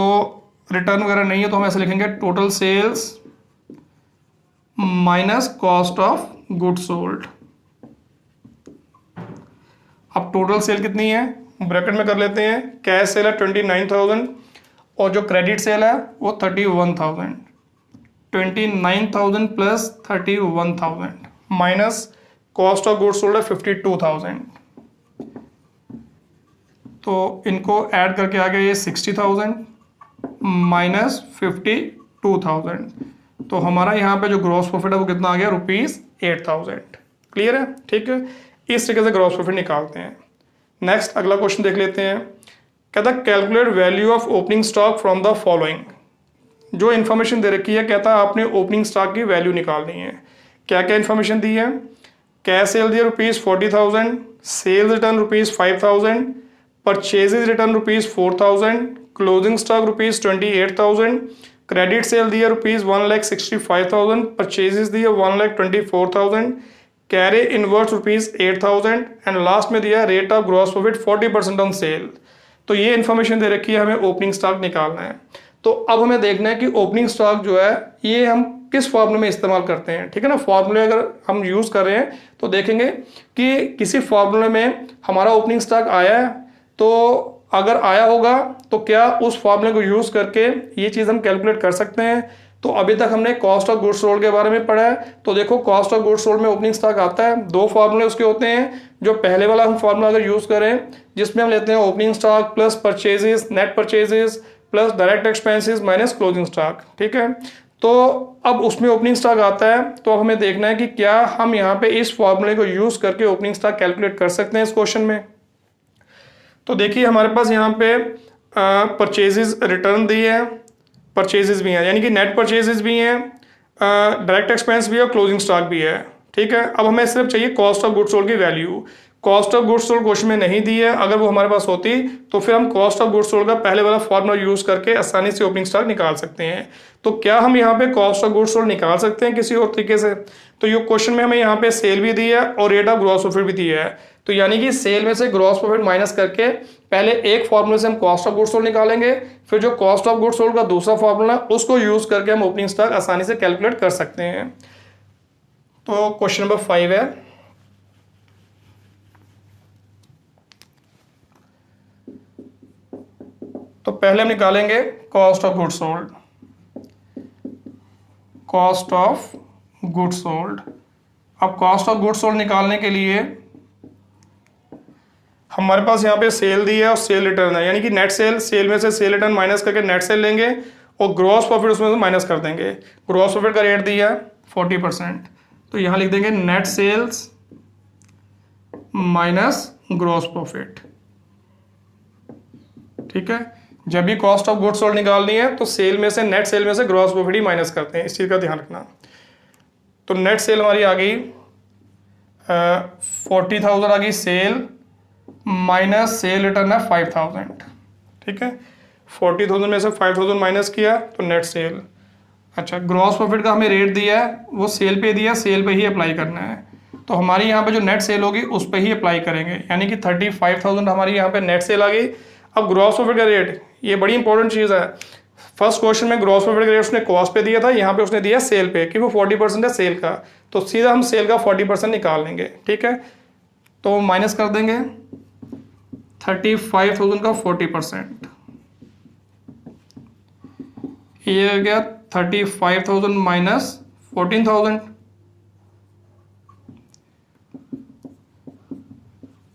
S1: रिटर्न वगैरह नहीं है तो हम ऐसे लिखेंगे total sales minus cost of goods sold. अब टोटल सेल कितनी है ब्रैकेट में कर लेते हैं। कैश सेल है 29,000 और जो क्रेडिट सेल है वो 31,000। 29,000 plus 31,000 minus cost of goods sold है 52,000। तो इनको ऐड करके आ गया ये 60,000 माइनस 52,000। तो हमारा यहाँ पे जो ग्रॉस प्रॉफिट है वो कितना आ गया, ₹8,000। क्लियर है। ठीक है, इस तरीके से ग्रॉस प्रॉफिट निकालते हैं। नेक्स्ट अगला क्वेश्चन देख लेते हैं। कहता calculate value of opening stock from the following. जो इन्फॉर्मेशन दे रखी है कहता है आपने ओपनिंग स्टॉक की वैल्यू निकालनी है। क्या क्या इन्फॉर्मेशन दी है, कैश सेल दिया ₹40,000, sales return ₹5,000, purchases return ₹4,000, closing stock ₹28,000, credit sale दिया ₹1,65,000, परचेजेज दिया ₹1,24,000, कैरे इनवर्स ₹8,000 एंड लास्ट में दिया rate of gross profit 40% on sale. तो ये इन्फॉर्मेशन दे रखी है, हमें ओपनिंग स्टॉक निकालना है। तो अब हमें देखना है कि ओपनिंग स्टॉक जो है ये हम किस फॉर्मूले में इस्तेमाल करते हैं। ठीक है ना, फॉर्मूले अगर हम यूज़ कर रहे हैं तो देखेंगे कि किसी फॉर्मूले में हमारा ओपनिंग स्टॉक आया है, तो अगर आया होगा तो क्या उस फॉर्मूले को यूज़ करके ये चीज़ हम कैलकुलेट कर सकते हैं। तो अभी तक हमने कॉस्ट ऑफ गुड्स सोल्ड के बारे में पढ़ा है। तो देखो कॉस्ट ऑफ गुड्स सोल्ड में ओपनिंग स्टॉक आता है, दो फार्मूले उसके होते हैं। जो पहले वाला हम फार्मूला अगर यूज़ करें जिसमें हम लेते हैं opening stock plus purchases net purchases plus direct expenses minus closing stock. ठीक है, तो अब उसमें ओपनिंग स्टॉक आता है, तो अब हमें देखना है कि क्या हम यहाँ पे इस फॉर्मूले को यूज करके ओपनिंग स्टॉक कैलकुलेट कर सकते हैं इस क्वेश्चन में। तो देखिए हमारे पास यहाँ पे परचेजेस रिटर्न दी है, परचेजेस भी हैं, यानी कि नेट परचेजेस भी हैं, डायरेक्ट एक्सपेंस भी है और क्लोजिंग स्टॉक भी है। ठीक है, अब हमें सिर्फ चाहिए कॉस्ट ऑफ गुड्स सोल्ड की value. Cost of goods sold question में नहीं दी है, अगर वो हमारे पास होती तो फिर हम कॉस्ट ऑफ गुड्स सोल्ड का पहले वाला फॉर्मूला यूज करके आसानी से ओपनिंग स्टॉक निकाल सकते हैं। तो क्या हम यहाँ पे कॉस्ट ऑफ गुड्स सोल्ड निकाल सकते हैं किसी और तरीके से? तो ये क्वेश्चन में हमें यहाँ पे सेल भी दी है और रेट ऑफ ग्रॉस प्रॉफिट भी दी है। तो यानी कि सेल में से ग्रॉस प्रॉफिट माइनस करके पहले एक फॉर्मूले से हम कॉस्ट ऑफ गुड्स सोल्ड निकालेंगे, फिर जो कॉस्ट ऑफ गुड्स सोल्ड का दूसरा फॉर्मूला उसको यूज करके हम ओपनिंग स्टॉक आसानी से कैलकुलेट कर सकते हैं। तो क्वेश्चन नंबर 5 है, तो पहले हम निकालेंगे cost of goods sold. Cost of goods sold. अब कॉस्ट ऑफ गुड्स सोल्ड निकालने के लिए हमारे पास यहाँ पे सेल दी है और सेल रिटर्न है, यानी कि नेट सेल, सेल में से सेल रिटर्न माइनस करके नेट सेल लेंगे और ग्रॉस प्रॉफिट उसमें से माइनस कर देंगे। ग्रॉस प्रॉफिट का रेट दिया है 40%, तो यहाँ लिख देंगे net sales minus gross profit. ठीक है, जब भी कॉस्ट ऑफ गुड्स सोल्ड निकालनी है तो सेल में से, नेट सेल में से ग्रॉस प्रॉफिट ही माइनस करते हैं, इस चीज़ का ध्यान रखना। तो नेट सेल हमारी आ गई 40,000 आ गई सेल, माइनस सेल रिटर्न है 5,000। ठीक है, 40,000 में से 5,000 माइनस किया तो नेट सेल। अच्छा, ग्रॉस प्रॉफिट का हमें रेट दिया है, वो सेल पे दिया, सेल पे ही अप्लाई करना है। तो हमारी यहाँ पे जो नेट सेल होगी उस पे ही अप्लाई करेंगे, यानी कि 35,000 हमारी यहाँ पे नेट सेल आ गई। अब ग्रॉस प्रॉफिट का रेट, ये बड़ी इंपॉर्टेंट चीज़ है। फर्स्ट क्वेश्चन में ग्रॉस प्रॉफिट का रेट उसने कॉस्ट पे दिया था, यहाँ पे उसने दिया सेल पे कि वो 40% है सेल का, तो सीधा हम सेल का 40% निकाल लेंगे। ठीक है, तो माइनस कर देंगे 35,000 का 40%, ये हो गया 35,000 माइनस 14,000,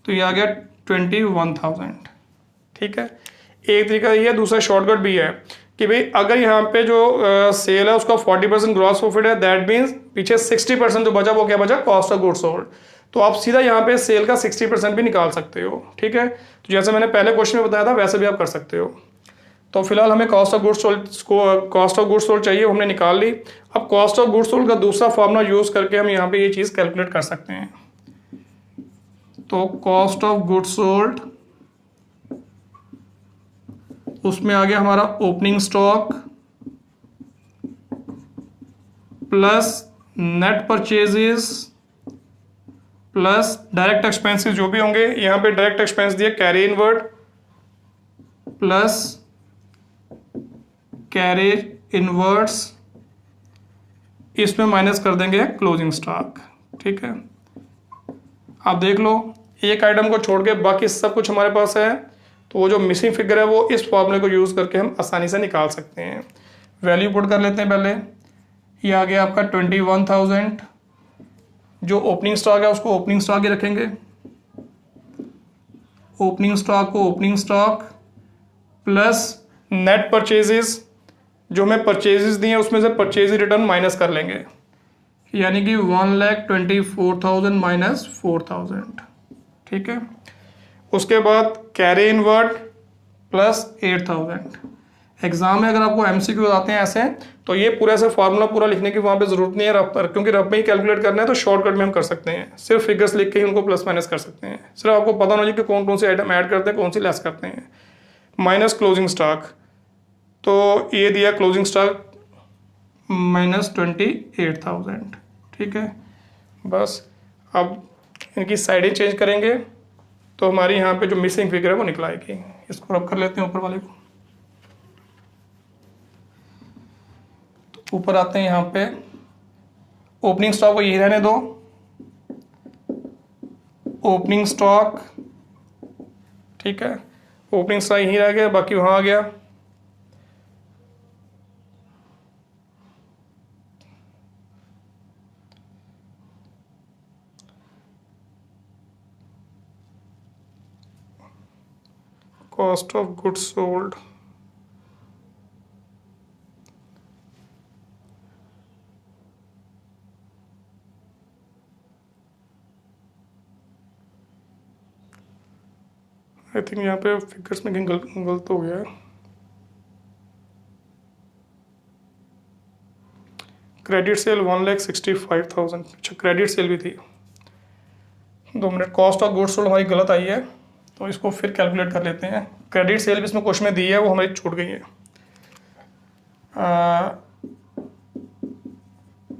S1: तो ये आ गया 21,000। ठीक है, एक तरीका ये है, दूसरा शॉर्टकट भी है कि भाई अगर यहाँ पे जो सेल है उसका 40% ग्रॉस प्रॉफिट है, दैट मीन्स पीछे 60% जो बचा वो क्या बचा, कॉस्ट ऑफ गुड्स सोल्ड। तो आप सीधा यहाँ पे सेल का 60% भी निकाल सकते हो। ठीक है, तो जैसे मैंने पहले क्वेश्चन में बताया था वैसे भी आप कर सकते हो। तो फिलहाल हमें कॉस्ट ऑफ गुड्स सोल्ड चाहिए, वो हमने निकाल ली। अब कॉस्ट ऑफ गुड्स सोल्ड का दूसरा फॉर्मूला यूज करके हम यहाँ पे ये चीज़ कैलकुलेट कर सकते हैं। तो कॉस्ट ऑफ गुड्स सोल्ड, उसमें आ गया हमारा opening stock plus net purchases plus direct expenses जो भी होंगे। यहाँ पे डायरेक्ट एक्सपेंस दिया carry inward plus carriage inwards, इसमें माइनस कर देंगे क्लोजिंग स्टॉक। ठीक है, आप देख लो एक आइटम को छोड़ के बाकी सब कुछ हमारे पास है, तो वो जो मिसिंग फिगर है वो इस फॉर्मूले को यूज़ करके हम आसानी से निकाल सकते हैं। वैल्यू पुट कर लेते हैं पहले। ये आ गया आपका 21,000, जो ओपनिंग स्टॉक है उसको ओपनिंग स्टॉक ही रखेंगे, ओपनिंग स्टॉक को opening stock plus net purchases, जो हमें परचेजेस दिए उसमें से परचेज रिटर्न माइनस कर लेंगे, यानी कि 1,24,000 माइनस 4,000। ठीक है, उसके बाद कैरी इनवर्ड प्लस 8,000। एग्जाम में अगर आपको एमसीक्यू आते हैं ऐसे, तो ये पूरा ऐसे फार्मूला पूरा लिखने की वहाँ पे ज़रूरत नहीं है रफ पर, क्योंकि रफ में ही कैलकुलेट करना है, तो शॉर्टकट में हम कर सकते हैं, सिर्फ फिगर्स लिख के ही उनको प्लस माइनस कर सकते हैं। सिर्फ आपको पता होना चाहिए कि कौन कौन सी आइटम ऐड करते हैं, कौन सी लेस करते हैं। माइनस क्लोजिंग स्टॉक, तो ये दिया क्लोजिंग स्टॉक माइनस 28,000। ठीक है, बस अब इनकी साइडें चेंज करेंगे तो हमारी यहाँ पे जो मिसिंग फिगर है वो निकल आएगी। इसको रब कर लेते हैं ऊपर वाले को। तो ऊपर आते हैं, यहाँ पे ओपनिंग स्टॉक को यही रहने दो, ओपनिंग स्टॉक। ठीक है, ओपनिंग स्टॉक यहीं रह गया, बाकी वहाँ आ गया। Cost of goods sold, think यहाँ पे फिगर्स में कहीं गलत हो गया है। क्रेडिट सेल 1,65,000, अच्छा क्रेडिट सेल भी थी। 2 minute, cost of goods sold हमारी गलत आई है तो इसको फिर कैलकुलेट कर लेते हैं। क्रेडिट सेल भी इसमें क्वेश्चन में दी है, वो हमारी छूट गई है।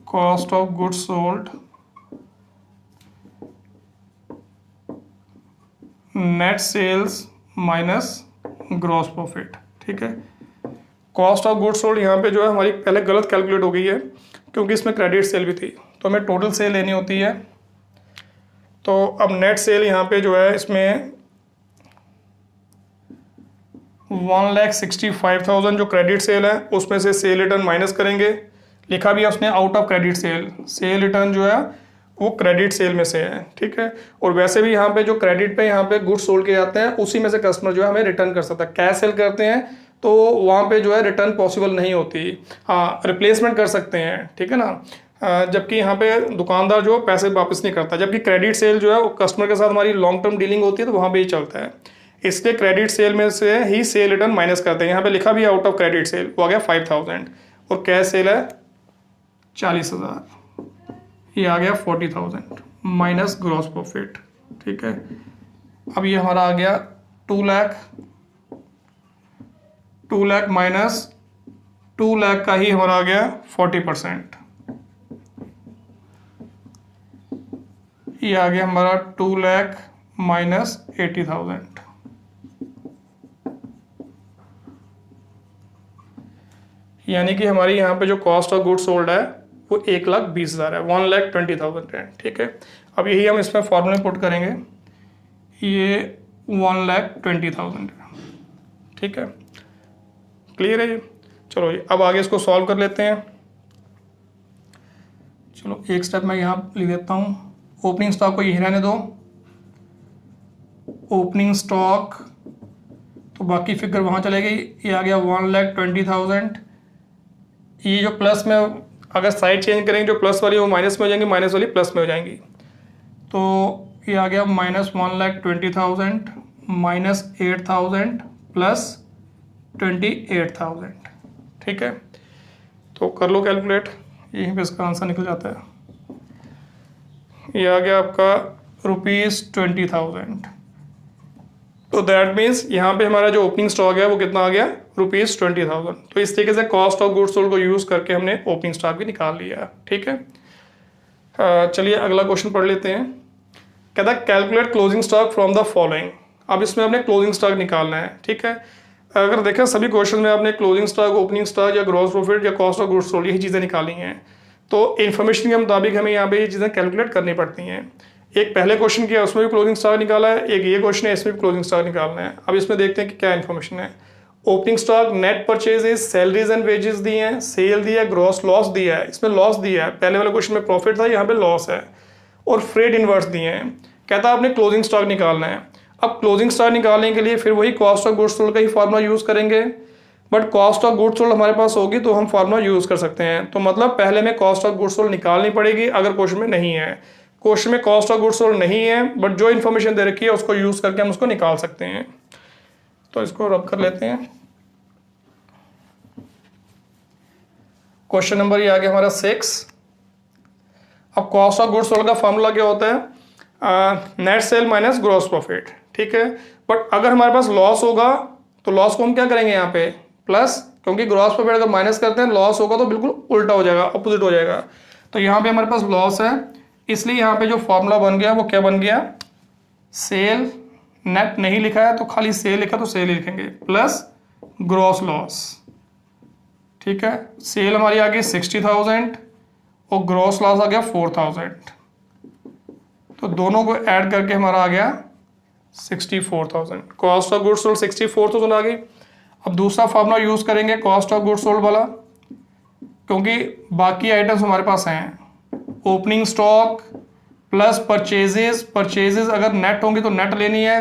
S1: Cost of goods sold net sales minus gross profit, ठीक है। कॉस्ट ऑफ गुड्स सोल्ड यहाँ पे जो है हमारी पहले गलत कैलकुलेट हो गई है क्योंकि इसमें क्रेडिट सेल भी थी, तो हमें टोटल सेल लेनी होती है। तो अब नेट सेल यहाँ पे जो है इसमें 1,65,000 जो क्रेडिट सेल है उसमें से सेल रिटर्न माइनस करेंगे। लिखा भी है उसने out of credit sale, cell return जो है वो क्रेडिट सेल में से है, ठीक है। और वैसे भी यहाँ पे जो क्रेडिट पे यहाँ पे गुड्स सोल्ड किए जाते हैं उसी में से कस्टमर जो है हमें रिटर्न कर सकता है। कैश सेल करते हैं तो वहाँ पे जो है रिटर्न पॉसिबल नहीं होती, हाँ रिप्लेसमेंट कर सकते हैं, ठीक है ना। जबकि यहाँ पे दुकानदार जो पैसे वापस नहीं करता, जबकि क्रेडिट सेल जो है वो कस्टमर के साथ हमारी लॉन्ग टर्म डीलिंग होती है तो वहाँ पे ही चलता है, इसलिए क्रेडिट सेल में से ही सेल रिटर्न माइनस करते हैं। यहाँ पे लिखा भी आउट ऑफ क्रेडिट सेल, वो आ गया 5,000 और कैश सेल है 40,000, ये आ गया 40,000 माइनस ग्रॉस प्रॉफिट, ठीक है। अब ये हमारा आ गया 2 लाख माइनस 2 लाख का ही हमारा आ गया 40%, ये आ गया हमारा 2 लाख माइनस 80,000। यानी कि हमारी यहाँ पे जो कॉस्ट ऑफ गुड्स सोल्ड है वो 1,20,000 है, 1,20,000 है, ठीक है। अब यही हम इसमें फॉर्मूले पुट करेंगे, ये 1,20,000 है, ठीक है। क्लियर है ये? चलो अब आगे इसको सॉल्व कर लेते हैं। चलो एक स्टेप मैं यहाँ लिख देता हूँ, ओपनिंग स्टॉक को यही रहने दो, ओपनिंग स्टॉक तो बाकी फिगर वहाँ चले गई, ये आ गया 1,20,000। ये जो प्लस में अगर साइड चेंज करेंगे जो प्लस वाली वो माइनस में हो जाएंगी, माइनस वाली प्लस में हो जाएंगी, तो ये आ गया माइनस 1,20,000 माइनस 8,000 प्लस 28,000, ठीक है। तो कर लो कैलकुलेट, यहीं पे इसका आंसर निकल जाता है। ये आ गया आपका ₹20,000, तो दैट मीन्स यहाँ पे हमारा जो ओपनिंग स्टॉक है वो कितना आ गया ₹20,000। तो इस तरीके से कॉस्ट ऑफ गुड्स सोल्ड को यूज़ करके हमने ओपनिंग स्टॉक भी निकाल लिया, ठीक है। चलिए अगला क्वेश्चन पढ़ लेते हैं। कहता है calculate closing stock from the following. अब इसमें आपने क्लोजिंग स्टॉक निकालना है, ठीक है। अगर देखें सभी क्वेश्चन में आपने क्लोजिंग स्टॉक, ओपनिंग स्टॉक या ग्रॉस प्रॉफिट या कॉस्ट ऑफ गुड्स सोल्ड यही चीज़ें निकाली हैं, तो इन्फॉर्मेशन के मुताबिक हमें यहाँ पे ये चीज़ें कैलकुलेट करनी पड़ती हैं। एक पहले क्वेश्चन किया उसमें भी क्लोजिंग स्टॉक निकाला है, एक ये क्वेश्चन है इसमें भी क्लोजिंग स्टॉक निकालना है। अब इसमें देखते हैं कि क्या इन्फॉर्मेशन है। Opening stock net purchases, salaries and wages दी हैं, सेल दिया है, ग्रॉस लॉस दिया है, इसमें लॉस दिया है, पहले वाले क्वेश्चन में प्रॉफिट था, यहाँ पे लॉस है, और फ्रेट इनवर्स दिए हैं। कहता है आपने क्लोजिंग स्टॉक निकालना है। अब क्लोजिंग स्टॉक निकालने के लिए फिर वही कॉस्ट ऑफ गुड्स सोल्ड का ही फार्मूला यूज़ करेंगे, but cost of goods sold हमारे पास होगी तो हम फार्मूला यूज़ कर सकते हैं। तो मतलब पहले में कॉस्ट ऑफ गुड्स सोल्ड निकालनी पड़ेगी अगर क्वेश्चन में नहीं है। क्वेश्चन में कॉस्ट ऑफ गुड्स सोल्ड नहीं है बट जो इन्फॉर्मेशन दे रखी है उसको यूज़ करके हम उसको निकाल सकते हैं। तो इसको रब कर लेते हैं। क्वेश्चन नंबर ये आ गया हमारा 6। अब कॉस्ट ऑफ गुड्स सोल्ड का फार्मूला क्या होता है? Net cell minus gross profit, ठीक है। बट अगर हमारे पास लॉस होगा तो लॉस को हम क्या करेंगे यहाँ पे प्लस, क्योंकि ग्रॉस प्रॉफिट अगर माइनस करते हैं लॉस होगा तो बिल्कुल उल्टा हो जाएगा, अपोजिट हो जाएगा। तो यहाँ पे हमारे पास लॉस है, इसलिए यहाँ पे जो फॉर्मूला बन गया वो क्या बन गया, सेल, नेट नहीं लिखा है तो खाली सेल लिखा तो सेल ही लिखेंगे, प्लस ग्रॉस लॉस, ठीक है। सेल हमारी आ गई 60,000 और ग्रॉस लॉस आ गया 4,000, तो दोनों को ऐड करके हमारा आ गया 64,000। कॉस्ट ऑफ गुड्स सोल्ड 64,000 आ गई। अब दूसरा फार्मूला यूज़ करेंगे कॉस्ट ऑफ गुड्स सोल्ड वाला, क्योंकि बाकी आइटम्स हमारे पास हैं। Opening stock plus purchases, purchases अगर नेट होंगी तो नेट लेनी है,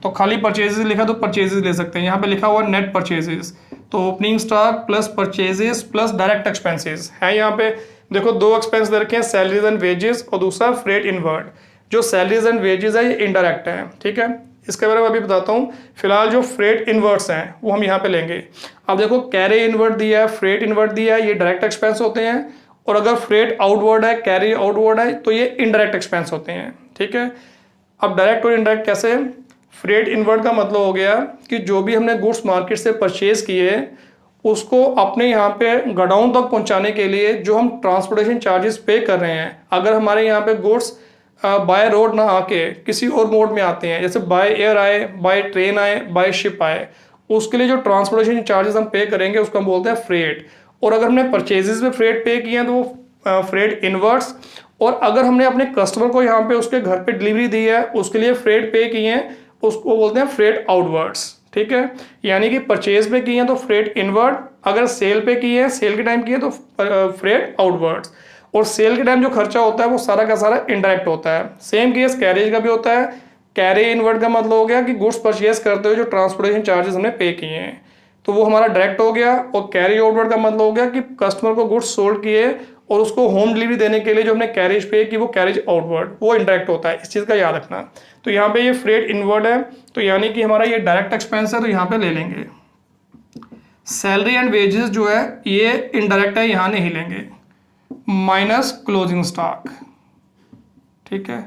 S1: तो खाली परचेजेस लिखा तो परचेजेस ले सकते हैं, यहाँ पे लिखा हुआ नेट परचेजेस। तो opening stock plus purchases plus direct expenses है। यहाँ पे देखो दो एक्सपेंस दे रखे हैं, सैलरीज एंड वेजेस और दूसरा फ्रेट इनवर्ड। जो सैलरीज एंड वेजेस है ये इनडायरेक्ट है, ठीक है। इसके बारे में अभी बताता हूँ। फिलहाल जो फ्रेट इनवर्ट्स हैं वो हम यहाँ पे लेंगे। अब देखो कैरी इनवर्ट दिया है, फ्रेट इनवर्ट दिया है, ये डायरेक्ट एक्सपेंस होते हैं। और अगर फ्रेट आउटवर्ड है, कैरी आउटवर्ड है, तो ये इनडायरेक्ट एक्सपेंस होते हैं। ठीक है, अब डायरेक्ट और इनडायरेक्ट कैसे? फ्रेट इनवर्ट का मतलब हो गया कि जो भी हमने गुड्स मार्केट से परचेज किए उसको अपने यहाँ पे गोडाउन तक पहुँचाने के लिए जो हम ट्रांसपोर्टेशन चार्जेस पे कर रहे हैं, अगर हमारे यहाँ पे गुड्स बाय रोड ना आके किसी और मोड में आते हैं, जैसे बाय एयर आए, बाय ट्रेन आए, बाय शिप आए, उसके लिए जो ट्रांसपोर्टेशन चार्जेस हम पे करेंगे उसको हम बोलते हैं फ्रेट। और अगर हमने परचेजेस में फ्रेट पे किए हैं तो वो फ्रेट इनवर्ट्स। और अगर हमने अपने कस्टमर को यहाँ पे उसके घर पे डिलीवरी दी है उसके लिए फ्रेट पे किए हैं, उसको बोलते हैं फ्रेट आउटवर्ड्स। ठीक है, यानी कि परचेज पे किए हैं तो फ्रेट इनवर्ड, अगर सेल पे किए हैं, सेल के टाइम किए तो फ्रेट आउटवर्ड्स। और सेल के टाइम जो खर्चा होता है वो सारा का सारा इनडायरेक्ट होता है। सेम केस कैरेज का भी होता है। कैरी इनवर्ड का मतलब हो गया कि गुड्स परचेज करते हुए जो ट्रांसपोर्टेशन चार्जेस हमने पे किए हैं तो वो हमारा डायरेक्ट हो गया। और कैरी आउटवर्ड का मतलब हो गया कि कस्टमर को गुड्स सोल्ड किए और उसको होम डिलीवरी देने के लिए जो हमने कैरेज पे की वो कैरेज आउटवर्ड, वो इनडायरेक्ट होता है। इस चीज़ का याद रखना। तो यहाँ पे ये फ्रेट इनवर्ड है तो यानी कि हमारा ये डायरेक्ट एक्सपेंस है, तो यहाँ पे ले लेंगे। सैलरी एंड वेजेस जो है ये इनडायरेक्ट है, यहाँ नहीं लेंगे, माइनस क्लोजिंग स्टॉक। ठीक है,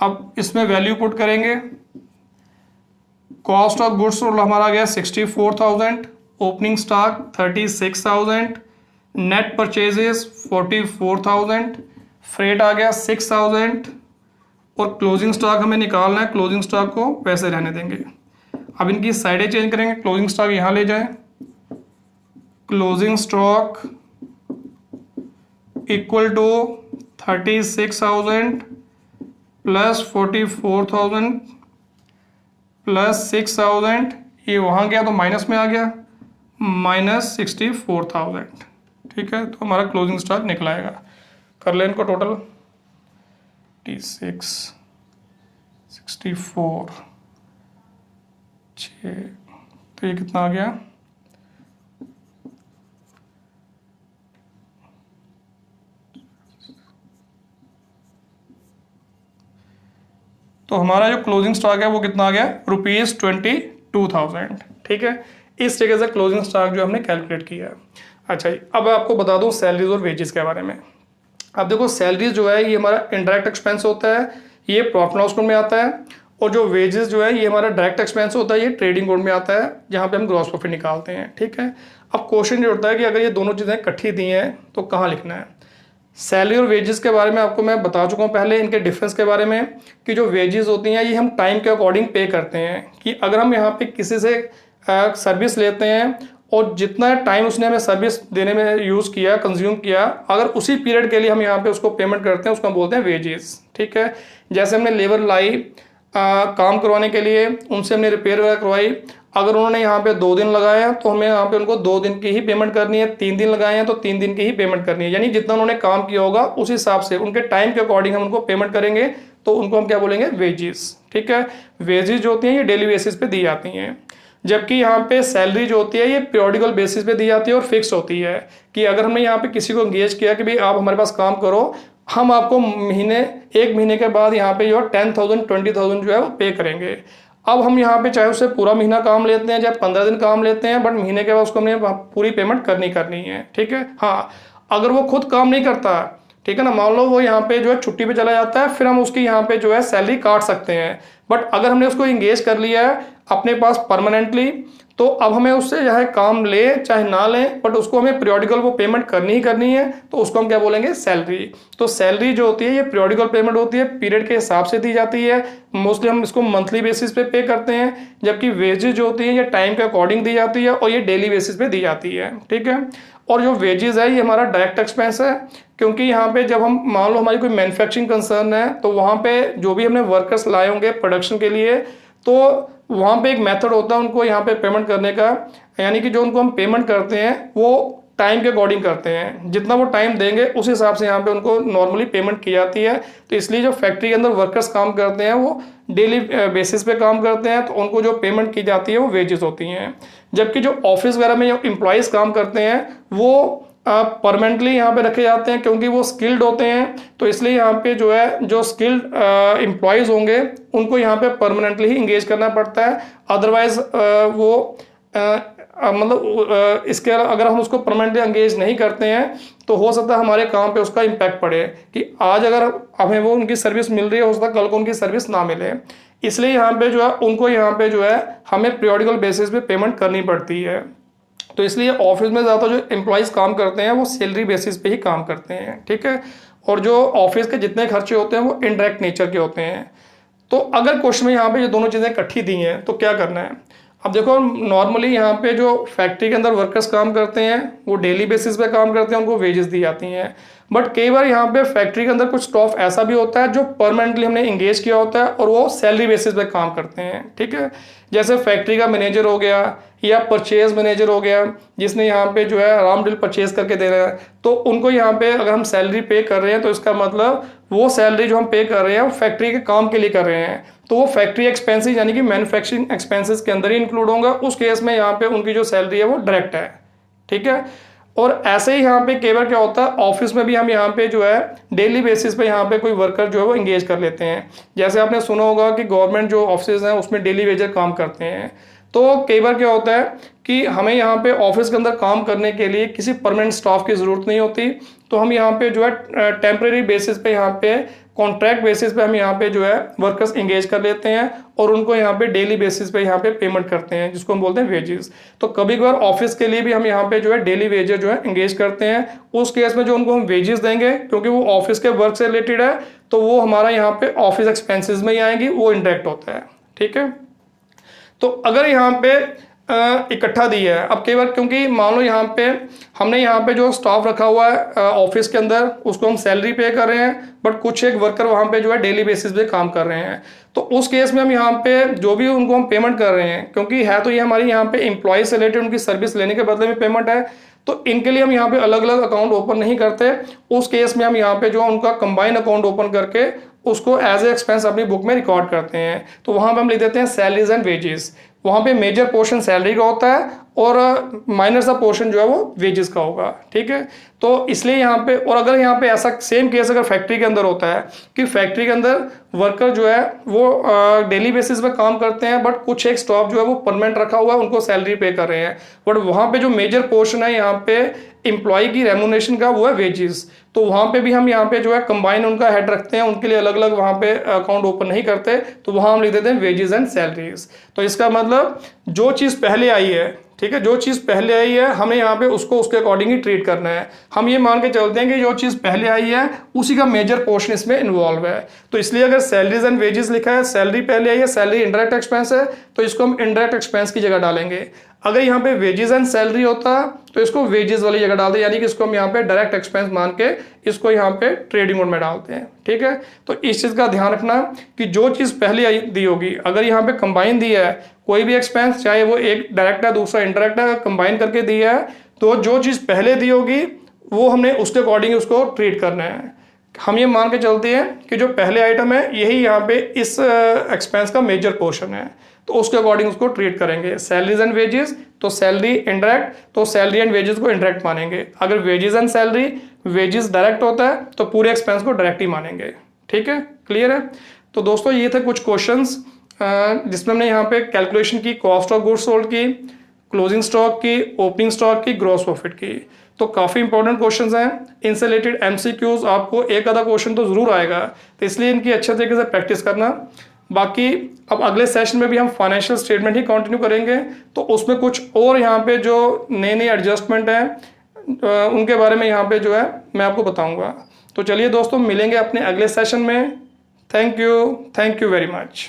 S1: अब इसमें वैल्यू पुट करेंगे। कॉस्ट ऑफ गुड्स हमारा आ गया 64,000, opening stock 36,000, net purchases 44,000, freight आ गया 6,000 और क्लोजिंग स्टॉक हमें निकालना है। क्लोजिंग स्टॉक को वैसे रहने देंगे। अब इनकी साइडें चेंज करेंगे। क्लोजिंग स्टॉक यहाँ ले जाएं, closing stock equal to 36,000 plus 44,000 plus 6,000, ये वहाँ गया तो माइनस में आ गया, माइनस 64,000। ठीक है, तो हमारा क्लोजिंग स्टॉक निकल आएगा। कर लें इनको टोटल, 36, 64, 6, तो ये कितना आ गया? तो हमारा जो क्लोजिंग स्टॉक है वो कितना आ गया? ₹22,000। ठीक है, इस तरीके से क्लोजिंग स्टॉक जो हमने कैलकुलेट किया है। अच्छा जी, अब आपको बता दूं सैलरीज और वेजेस के बारे में। अब देखो सैलरीज जो है ये हमारा इनडायरेक्ट एक्सपेंस होता है, ये प्रॉफिट लॉस अकाउंट में आता है। और जो वेजेस जो है ये हमारा डायरेक्ट एक्सपेंस होता है, ये ट्रेडिंग अकाउंट में आता है जहाँ पे हम ग्रॉस प्रॉफिट निकालते हैं। ठीक है, अब क्वेश्चन ये होता है कि अगर ये दोनों चीज़ें इकट्ठी दी हैं तो कहाँ लिखना है? सैलरी और वेजेस के बारे में आपको मैं बता चुका हूँ पहले, इनके डिफरेंस के बारे में, कि जो वेजेस होती हैं ये हम टाइम के अकॉर्डिंग पे करते हैं। कि अगर हम यहाँ पे किसी से सर्विस लेते हैं और जितना टाइम उसने हमें सर्विस देने में यूज़ किया, कंज्यूम किया, अगर उसी पीरियड के लिए हम यहाँ पे उसको पेमेंट करते हैं उसको हम बोलते हैं वेजेस। ठीक है, जैसे हमने लेबर लाई काम करवाने के लिए, उनसे हमने रिपेयर वगैरह करवाई, अगर उन्होंने यहाँ पे 2 दिन लगाए हैं तो हमें यहाँ पे उनको 2 दिन की ही पेमेंट करनी है, 3 दिन लगाए हैं तो 3 दिन की ही पेमेंट करनी है। यानी जितना उन्होंने काम किया होगा उस हिसाब से उनके टाइम के अकॉर्डिंग हम उनको पेमेंट करेंगे, तो उनको हम क्या बोलेंगे? वेजेस। ठीक है, वेजेस जो होती हैं ये डेली बेसिस पे दी जाती हैं, जबकि यहाँ पे सैलरी जो होती है ये पीरियडिकल बेसिस पे दी जाती है और फिक्स होती है। कि अगर हमने यहाँ पे किसी को एंगेज किया कि भाई आप हमारे पास काम करो, हम आपको एक महीने के बाद यहाँ पे जो 10,000 20,000 जो है वो पे करेंगे। अब हम यहाँ पे चाहे उससे पूरा महीना काम लेते हैं, चाहे 15 दिन काम लेते हैं, बट महीने के बाद उसको हमने पूरी पेमेंट करनी है। ठीक है, हाँ, अगर वो खुद काम नहीं करता, ठीक है ना, मान लो वो यहाँ पे जो है छुट्टी पे चला जाता है, फिर हम उसकी यहाँ पे जो है सैलरी काट सकते हैं। बट अगर हमने उसको इंगेज कर लिया है अपने पास परमानेंटली, तो अब हमें उससे चाहे काम ले चाहे ना लें, बट उसको हमें पीरियडिकल वो पेमेंट करनी ही करनी है, तो उसको हम क्या बोलेंगे? सैलरी। तो सैलरी जो होती है ये पीरियडिकल पेमेंट होती है, पीरियड के हिसाब से दी जाती है। मोस्टली हम इसको मंथली बेसिस पे करते हैं, जबकि वेजेस जो होती है ये टाइम के अकॉर्डिंग दी जाती है और ये डेली बेसिस पे दी जाती है। ठीक है, और जो वेजेस है ये हमारा डायरेक्ट एक्सपेंस है, क्योंकि यहाँ पे जब हम मान लो हमारी कोई मैन्युफैक्चरिंग कंसर्न है तो वहाँ पे जो भी हमने वर्कर्स लाए होंगे प्रोडक्शन के लिए, तो वहाँ पे एक मेथड होता है उनको यहाँ पे पेमेंट करने का। यानी कि जो उनको हम पेमेंट करते हैं वो टाइम के अकॉर्डिंग करते हैं, जितना वो टाइम देंगे उस हिसाब से यहाँ पे उनको नॉर्मली पेमेंट की जाती है। तो इसलिए जो फैक्ट्री के अंदर वर्कर्स काम करते हैं वो डेली बेसिस पे काम करते हैं, तो उनको जो पेमेंट की जाती है वो वेजेस होती हैं। जबकि जो ऑफिस वगैरह में जो एम्प्लॉयज़ काम करते हैं वो परमानेंटली यहाँ पे रखे जाते हैं क्योंकि वो स्किल्ड होते हैं, तो इसलिए यहाँ पे जो है जो स्किल्ड एम्प्लॉयज़ होंगे उनको यहाँ पे परमानेंटली ही इंगेज करना पड़ता है। अदरवाइज वो मतलब इसके अगर हम उसको परमानेंटली एंगेज नहीं करते हैं तो हो सकता है हमारे काम पे उसका इम्पैक्ट पड़े कि आज अगर हमें वो उनकी सर्विस मिल रही है, हो सकता है कल को उनकी सर्विस ना मिले। इसलिए यहाँ पे जो है उनको यहाँ पे जो है हमें पीरियोडिकल बेसिस पे पेमेंट करनी पड़ती है। तो इसलिए ऑफिस में ज़्यादा जो एम्प्लॉयज़ काम करते हैं वो सैलरी बेसिस पे ही काम करते हैं, ठीक है। और जो ऑफिस के जितने खर्चे होते हैं वो इनडायरेक्ट नेचर के होते हैं। तो अगर क्वेश्चन में यहाँ पे ये दोनों चीज़ें इकट्ठी दी हैं तो क्या करना है। अब देखो नॉर्मली यहाँ पे जो फैक्ट्री के अंदर वर्कर्स काम करते हैं वो डेली बेसिस पे काम करते हैं, उनको वेजेस दी जाती हैं। बट कई बार यहाँ पे फैक्ट्री के अंदर कुछ स्टाफ ऐसा भी होता है जो परमानेंटली हमने इंगेज किया होता है और वो सैलरी बेसिस पे काम करते हैं, ठीक है। जैसे फैक्ट्री का मैनेजर हो गया या परचेज मैनेजर हो गया जिसने यहाँ पे जो है रॉ मटेरियल परचेज करके देना है, तो उनको यहाँ पे अगर हम सैलरी पे कर रहे हैं तो इसका मतलब वो सैलरी जो हम पे कर रहे हैं वो फैक्ट्री के काम के लिए कर रहे हैं, तो वो फैक्ट्री एक्सपेंसेस यानी कि मैन्युफैक्चरिंग एक्सपेंसेस के अंदर ही इंक्लूड होगा। उस केस में यहाँ पे उनकी जो सैलरी है वो डायरेक्ट है, ठीक है। और ऐसे ही यहाँ पे कई बार क्या होता है ऑफिस में भी हम यहाँ पे जो है डेली बेसिस पे यहाँ पे कोई वर्कर जो है वो इंगेज कर लेते हैं। जैसे आपने सुना होगा कि गवर्नमेंट जो ऑफिस हैं उसमें डेली वेजर काम करते हैं। तो कई बार क्या होता है कि हमें यहाँ पे ऑफिस के अंदर काम करने के लिए किसी परमानेंट स्टाफ की ज़रूरत नहीं होती, तो हम यहाँ पे जो है टेम्परेरी बेसिस पे यहाँ पे कॉन्ट्रैक्ट बेसिस पे हम यहाँ पे जो है वर्कर्स इंगेज कर लेते हैं और उनको यहाँ पे डेली बेसिस पे यहाँ पे पेमेंट करते हैं जिसको हम बोलते हैं वेजेस। तो कभी कभार ऑफिस के लिए भी हम यहाँ पे जो है डेली वेजेस जो है इंगेज करते हैं। उस केस में जो उनको हम वेजेस देंगे क्योंकि वो ऑफिस के वर्क से रिलेटेड है तो वो हमारा यहाँ पे ऑफिस एक्सपेंसिस में ही आएंगी, वो इंडायरेक्ट होता है, ठीक है। तो अगर यहाँ पे इकट्ठा दी है, अब कई बार क्योंकि मान लो यहाँ पे हमने यहाँ पे जो स्टाफ रखा हुआ है ऑफिस के अंदर उसको हम सैलरी पे कर रहे हैं, बट कुछ एक वर्कर वहाँ पे जो है डेली बेसिस पे काम कर रहे हैं, तो उस केस में हम यहाँ पे जो भी उनको हम पेमेंट कर रहे हैं क्योंकि है तो ये हमारी यहाँ पे एम्प्लॉय से रिलेटेड उनकी सर्विस लेने के बदले में पेमेंट है, तो इनके लिए हम यहाँ पे अलग अलग अकाउंट ओपन नहीं करते। उस केस में हम यहाँ पे जो उनका कंबाइन अकाउंट ओपन करके उसको एज ए एक्सपेंस अपनी बुक में रिकॉर्ड करते हैं। तो वहाँ पे हम लिख देते हैं सैलरीज एंड वेजेस। वहाँ पे मेजर पोर्शन सैलरी का होता है और माइनर सा पोर्शन जो है वो वेजेस का होगा, ठीक है। तो इसलिए यहाँ पे, और अगर यहाँ पे ऐसा सेम केस अगर फैक्ट्री के अंदर होता है कि फैक्ट्री के अंदर वर्कर जो है वो डेली बेसिस पे काम करते हैं बट कुछ एक स्टाफ जो है वो परमानेंट रखा हुआ है उनको सैलरी पे कर रहे हैं, बट वहाँ पे जो मेजर पोर्शन है यहाँ पे एम्प्लॉय की रेमुनेशन का वो है वेजेस, तो वहाँ पे भी हम यहाँ पे जो है कंबाइन उनका हेड रखते हैं, उनके लिए अलग अलग वहाँ पे अकाउंट ओपन नहीं करते, तो वहाँ हम लिख देते हैं वेजेस एंड सैलरीज। तो इसका मतलब जो चीज़ पहले आई है, ठीक है, जो चीज़ पहले आई है हमें यहाँ पे उसको उसके अकॉर्डिंग ही ट्रीट करना है। हम ये मान के चलते हैं कि जो चीज़ पहले आई है उसी का मेजर पोर्शन इसमें इन्वॉल्व है। तो इसलिए अगर सैलरीज एंड वेजेस लिखा है, सैलरी पहले आई है, सैलरी इनडायरेक्ट एक्सपेंस है, तो इसको हम इनडायरेक्ट एक्सपेंस की जगह डालेंगे। अगर यहाँ पे वेजेस एंड सैलरी होता तो इसको वेजेस वाली जगह डालते, यानी कि इसको हम यहाँ पे डायरेक्ट एक्सपेंस मान के इसको यहाँ पे ट्रेडिंग मोड में डालते हैं, ठीक है। तो इस चीज़ का ध्यान रखना कि जो चीज़ पहले दी होगी, अगर यहाँ पे कंबाइन दी है कोई भी एक्सपेंस, चाहे वो एक डायरेक्ट है दूसरा इनडायरेक्ट है, कंबाइन करके दी है तो जो चीज़ पहले दी होगी वो हमने उसके अकॉर्डिंग उसको ट्रीट करना है। हम ये मान के चलते हैं कि जो पहले आइटम है यही यहाँ पे इस एक्सपेंस का मेजर पोर्शन है, तो उसके अकॉर्डिंग उसको ट्रीट करेंगे। सैलरीज एंड वेजेस, तो सैलरी इनडायरेक्ट, तो सैलरी एंड वेजेस को इनडायरेक्ट मानेंगे। अगर wages and salary, wages direct होता है तो पूरे एक्सपेंस को डायरेक्ट ही मानेंगे, ठीक है, क्लियर है। तो दोस्तों ये थे कुछ क्वेश्चंस जिसमें हमने यहाँ पे कैलकुलेशन की, कॉस्ट ऑफ गुड्स सोल्ड की, क्लोजिंग स्टॉक की, ओपनिंग स्टॉक की, ग्रॉस प्रॉफिट की। तो काफ़ी इंपॉर्टेंट क्वेश्चंस हैं, इनसे रिलेटेड एमसीक्यूज आपको एक आधा क्वेश्चन तो ज़रूर आएगा, तो इसलिए इनकी अच्छे तरीके से प्रैक्टिस करना। बाकी अब अगले सेशन में भी हम फाइनेंशियल स्टेटमेंट ही कंटिन्यू करेंगे, तो उसमें कुछ और यहाँ पे जो नए नए एडजस्टमेंट हैं उनके बारे में यहाँ पे जो है मैं आपको बताऊँगा। तो चलिए दोस्तों मिलेंगे अपने अगले सेशन में। Thank you very much.